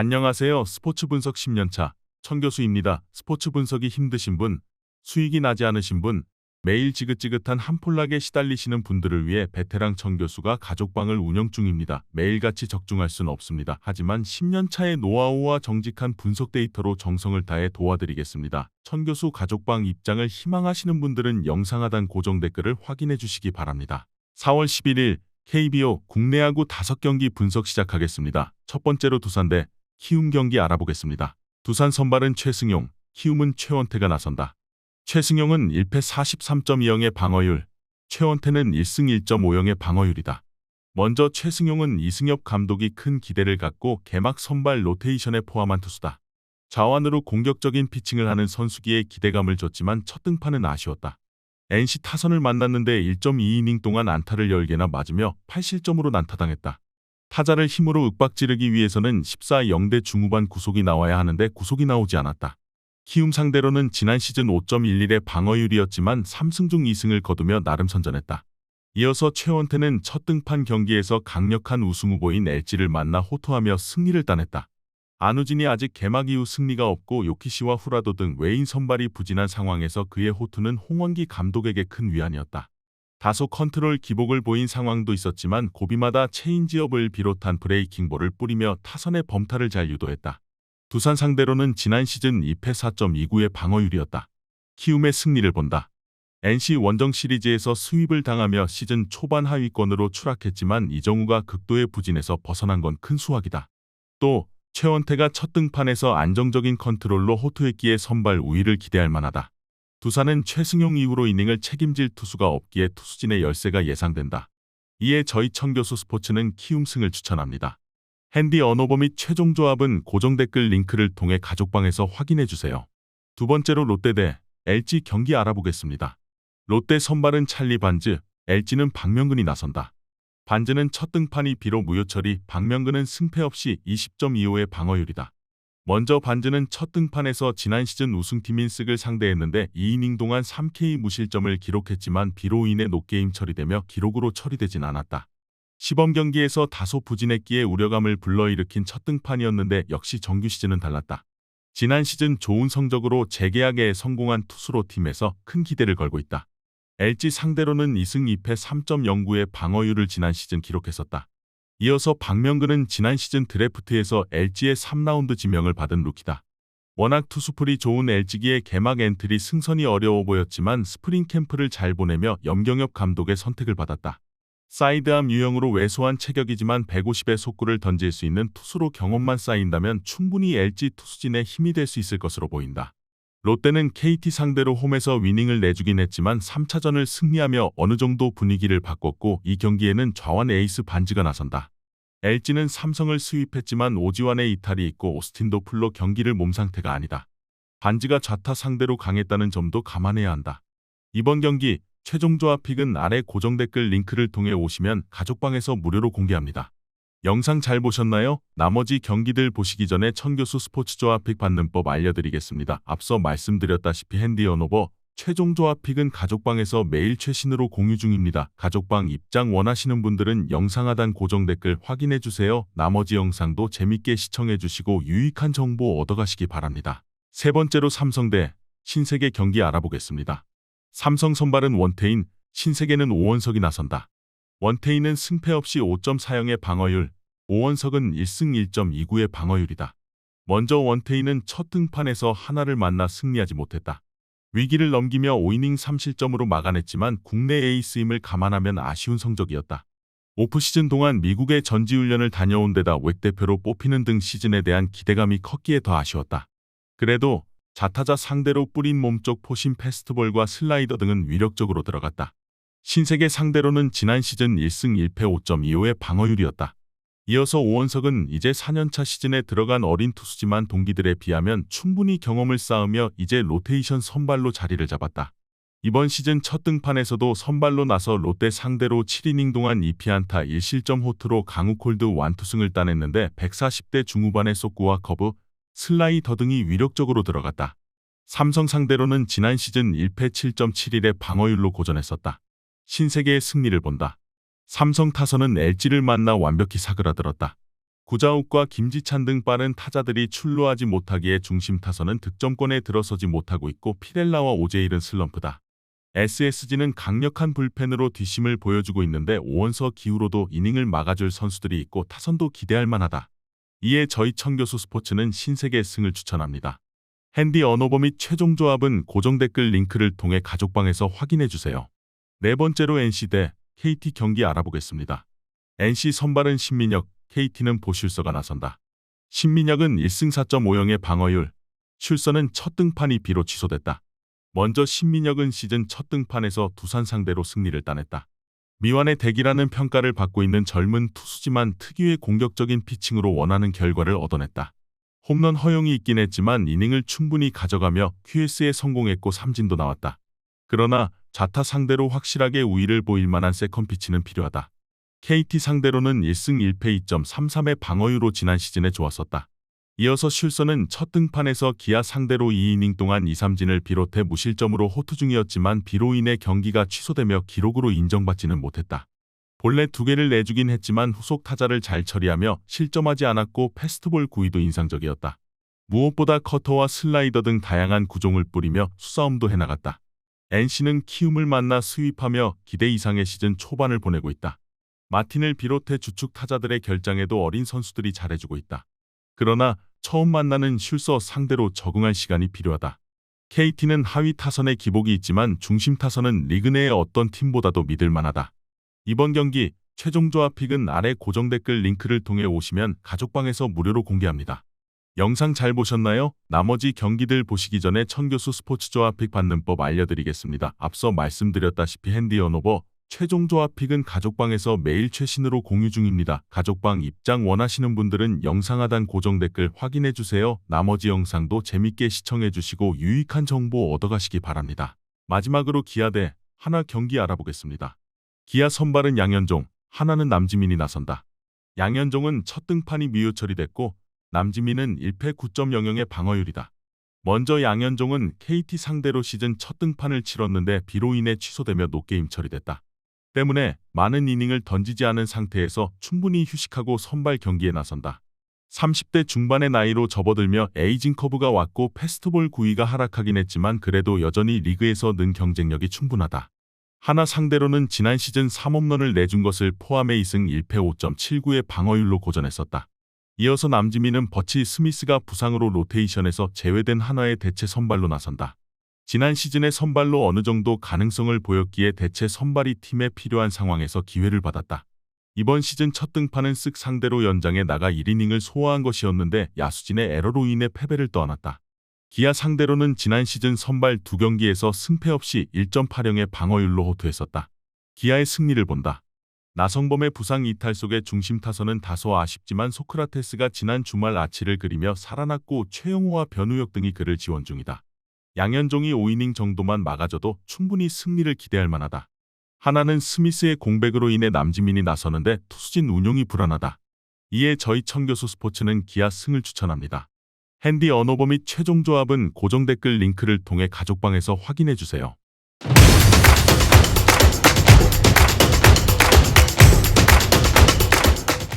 안녕하세요. 스포츠 분석 10년차 천교수입니다. 스포츠 분석이 힘드신 분, 수익이 나지 않으신 분, 매일 지긋지긋한 한폴락에 시달리시는 분들을 위해 베테랑 천교수가 가족방을 운영 중입니다. 매일같이 적중할 수는 없습니다. 하지만 10년차의 노하우와 정직한 분석 데이터로 정성을 다해 도와드리겠습니다. 천교수 가족방 입장을 희망하시는 분들은 영상 하단 고정 댓글을 확인해 주시기 바랍니다. 4월 11일 KBO 국내 야구 5경기 분석 시작하겠습니다. 첫 번째로 두산 대 키움 경기 알아보겠습니다. 두산 선발은 최승용, 키움은 최원태가 나선다. 최승용은 1패 43.20의 방어율, 최원태는 1승 1.50의 방어율이다. 먼저 최승용은 이승엽 감독이 큰 기대를 갖고 개막 선발 로테이션에 포함한 투수다. 좌완으로 공격적인 피칭을 하는 선수기에 기대감을 줬지만 첫 등판은 아쉬웠다. NC 타선을 만났는데 1.2이닝 동안 안타를 10개나 맞으며 8실점으로 난타당했다. 타자를 힘으로 윽박지르기 위해서는 14-0대 중후반 구속이 나와야 하는데 구속이 나오지 않았다. 키움 상대로는 지난 시즌 5.11의 방어율이었지만 3승 중 2승을 거두며 나름 선전했다. 이어서 최원태는 첫 등판 경기에서 강력한 우승 후보인 LG를 만나 호투하며 승리를 따냈다. 안우진이 아직 개막 이후 승리가 없고 요키시와 후라도 등 외인 선발이 부진한 상황에서 그의 호투는 홍원기 감독에게 큰 위안이었다. 다소 컨트롤 기복을 보인 상황도 있었지만 고비마다 체인지업을 비롯한 브레이킹볼을 뿌리며 타선의 범타를 잘 유도했다. 두산 상대로는 지난 시즌 2패 4.29의 방어율이었다. 키움의 승리를 본다. NC 원정 시리즈에서 스윕을 당하며 시즌 초반 하위권으로 추락했지만 이정우가 극도의 부진에서 벗어난 건 큰 수확이다. 또 최원태가 첫 등판에서 안정적인 컨트롤로 호투했기에 선발 우위를 기대할 만하다. 두산은 최승용 이후로 이닝을 책임질 투수가 없기에 투수진의 열세가 예상된다. 이에 저희 천교수 스포츠는 키움 승을 추천합니다. 핸디 언어버 및 최종 조합은 고정 댓글 링크를 통해 가족방에서 확인해주세요. 두 번째로 롯데 대 LG 경기 알아보겠습니다. 롯데 선발은 찰리 반즈, LG는 박명근이 나선다. 반즈는 첫 등판이 비록 무효 처리, 박명근은 승패 없이 20.25의 방어율이다. 먼저 반즈는 첫 등판에서 지난 시즌 우승팀인 쓱을 상대했는데 2이닝 동안 3K 무실점을 기록했지만 비로 인해 노게임 처리되며 기록으로 처리되진 않았다. 시범 경기에서 다소 부진했기에 우려감을 불러일으킨 첫 등판이었는데 역시 정규 시즌은 달랐다. 지난 시즌 좋은 성적으로 재계약에 성공한 투수로 팀에서 큰 기대를 걸고 있다. LG 상대로는 2승 2패 3.09의 방어율을 지난 시즌 기록했었다. 이어서 박명근은 지난 시즌 드래프트에서 LG의 3라운드 지명을 받은 루키다. 워낙 투수풀이 좋은 LG기에 개막 엔트리 승선이 어려워 보였지만 스프링 캠프를 잘 보내며 염경엽 감독의 선택을 받았다. 사이드암 유형으로 왜소한 체격이지만 150의 속구를 던질 수 있는 투수로 경험만 쌓인다면 충분히 LG 투수진의 힘이 될 수 있을 것으로 보인다. 롯데는 KT 상대로 홈에서 위닝을 내주긴 했지만 3차전을 승리하며 어느 정도 분위기를 바꿨고 이 경기에는 좌완 에이스 반즈가 나선다. LG는 삼성을 스윕했지만 오지환의 이탈이 있고 오스틴도 풀로 경기를 몸 상태가 아니다. 반즈가 좌타 상대로 강했다는 점도 감안해야 한다. 이번 경기 최종 조합 픽은 아래 고정 댓글 링크를 통해 오시면 가족방에서 무료로 공개합니다. 영상 잘 보셨나요? 나머지 경기들 보시기 전에 천교수 스포츠 조합 픽 받는 법 알려드리겠습니다. 앞서 말씀드렸다시피 핸디 언어버 최종 조합 픽은 가족방에서 매일 최신으로 공유 중입니다. 가족방 입장 원하시는 분들은 영상 하단 고정 댓글 확인해주세요. 나머지 영상도 재밌게 시청해주시고 유익한 정보 얻어가시기 바랍니다. 세 번째로 삼성 대 신세계 경기 알아보겠습니다. 삼성 선발은 원태인, 신세계는 오원석이 나선다. 원태인은 승패 없이 5.40의 방어율, 오원석은 1승 1.29의 방어율이다. 먼저 원태인은 첫 등판에서 하나를 만나 승리하지 못했다. 위기를 넘기며 5이닝 3실점으로 막아냈지만 국내 에이스임을 감안하면 아쉬운 성적이었다. 오프시즌 동안 미국의 전지훈련을 다녀온 데다 웩 대표로 뽑히는 등 시즌에 대한 기대감이 컸기에 더 아쉬웠다. 그래도 좌타자 상대로 뿌린 몸쪽 포심 패스트볼과 슬라이더 등은 위력적으로 들어갔다. 신세계 상대로는 지난 시즌 1승 1패 5.25의 방어율이었다. 이어서 오원석은 이제 4년차 시즌에 들어간 어린 투수지만 동기들에 비하면 충분히 경험을 쌓으며 이제 로테이션 선발로 자리를 잡았다. 이번 시즌 첫 등판에서도 선발로 나서 롯데 상대로 7이닝 동안 2피안타 1실점 호투로 강우콜드 완투승을 따냈는데 140대 중후반의 속구와 커브, 슬라이더 등이 위력적으로 들어갔다. 삼성 상대로는 지난 시즌 1패 7.71의 방어율로 고전했었다. 신세계의 승리를 본다. 삼성 타선은 LG를 만나 완벽히 사그라들었다. 구자욱과 김지찬 등 빠른 타자들이 출루하지 못하기에 중심 타선은 득점권에 들어서지 못하고 있고 피렐라와 오제일은 슬럼프다. SSG는 강력한 불펜으로 뒷심을 보여주고 있는데 오원석 기후로도 이닝을 막아줄 선수들이 있고 타선도 기대할 만하다. 이에 저희 청교수 스포츠는 신세계 승을 추천합니다. 핸디 언어버 및 최종 조합은 고정 댓글 링크를 통해 가족방에서 확인해주세요. 네 번째로 NC 대 KT 경기 알아보겠습니다. NC 선발은 신민혁, KT는 보슐서가 나선다. 신민혁은 1승 4.50의 방어율, 슐서는 첫 등판이 비로 취소됐다. 먼저 신민혁은 시즌 첫 등판에서 두산 상대로 승리를 따냈다. 미완의 대기라는 평가를 받고 있는 젊은 투수지만 특유의 공격적인 피칭으로 원하는 결과를 얻어냈다. 홈런 허용이 있긴 했지만 이닝을 충분히 가져가며 QS에 성공했고 삼진도 나왔다. 그러나 좌타 상대로 확실하게 우위를 보일 만한 세컨 피치는 필요하다. KT 상대로는 1승 1패 2.33의 방어율로 지난 시즌에 좋았었다. 이어서 슐서는 첫 등판에서 기아 상대로 2이닝 동안 2삼진을 비롯해 무실점으로 호투 중이었지만 비로 인해 경기가 취소되며 기록으로 인정받지는 못했다. 본래 2개를 내주긴 했지만 후속 타자를 잘 처리하며 실점하지 않았고 패스트볼 구위도 인상적이었다. 무엇보다 커터와 슬라이더 등 다양한 구종을 뿌리며 수싸움도 해나갔다. NC는 키움을 만나 스윕하며 기대 이상의 시즌 초반을 보내고 있다. 마틴을 비롯해 주축 타자들의 결장에도 어린 선수들이 잘해주고 있다. 그러나 처음 만나는 슐서 상대로 적응할 시간이 필요하다. KT는 하위 타선에 기복이 있지만 중심 타선은 리그 내의 어떤 팀보다도 믿을 만하다. 이번 경기 최종 조합 픽은 아래 고정 댓글 링크를 통해 오시면 가족방에서 무료로 공개합니다. 영상 잘 보셨나요? 나머지 경기들 보시기 전에 청교수 스포츠 조합 픽 받는 법 알려드리겠습니다. 앞서 말씀드렸다시피 핸디 언어버 최종 조합 픽은 가족방에서 매일 최신으로 공유 중입니다. 가족방 입장 원하시는 분들은 영상 하단 고정 댓글 확인해주세요. 나머지 영상도 재밌게 시청해주시고 유익한 정보 얻어가시기 바랍니다. 마지막으로 기아 대 하나 경기 알아보겠습니다. 기아 선발은 양현종, 하나는 남지민이 나선다. 양현종은 첫 등판이 미유 처리됐고 남지민은 1패 9.00의 방어율이다. 먼저 양현종은 KT 상대로 시즌 첫 등판을 치렀는데 비로 인해 취소되며 노게임 처리됐다. 때문에 많은 이닝을 던지지 않은 상태에서 충분히 휴식하고 선발 경기에 나선다. 30대 중반의 나이로 접어들며 에이징 커브가 왔고 패스트볼 구위가 하락하긴 했지만 그래도 여전히 리그에서 는 경쟁력이 충분하다. 하나 상대로는 지난 시즌 3홈런을 내준 것을 포함해 2승 1패 5.79의 방어율로 고전했었다. 이어서 남지민은 버치 스미스가 부상으로 로테이션에서 제외된 한화의 대체 선발로 나선다. 지난 시즌의 선발로 어느 정도 가능성을 보였기에 대체 선발이 팀에 필요한 상황에서 기회를 받았다. 이번 시즌 첫 등판은 쓱 상대로 연장에 나가 1이닝을 소화한 것이었는데 야수진의 에러로 인해 패배를 떠안았다. 기아 상대로는 지난 시즌 선발 2경기에서 승패 없이 1.80의 방어율로 호투했었다. 기아의 승리를 본다. 나성범의 부상 이탈 속에 중심 타선은 다소 아쉽지만 소크라테스가 지난 주말 아치를 그리며 살아났고 최영호와 변우혁 등이 그를 지원 중이다. 양현종이 5이닝 정도만 막아줘도 충분히 승리를 기대할 만하다. 하나는 스미스의 공백으로 인해 남지민이 나서는데 투수진 운용이 불안하다. 이에 저희 청교수 스포츠는 기아 승을 추천합니다. 핸디 언어버 및 최종 조합은 고정 댓글 링크를 통해 가족방에서 확인해주세요.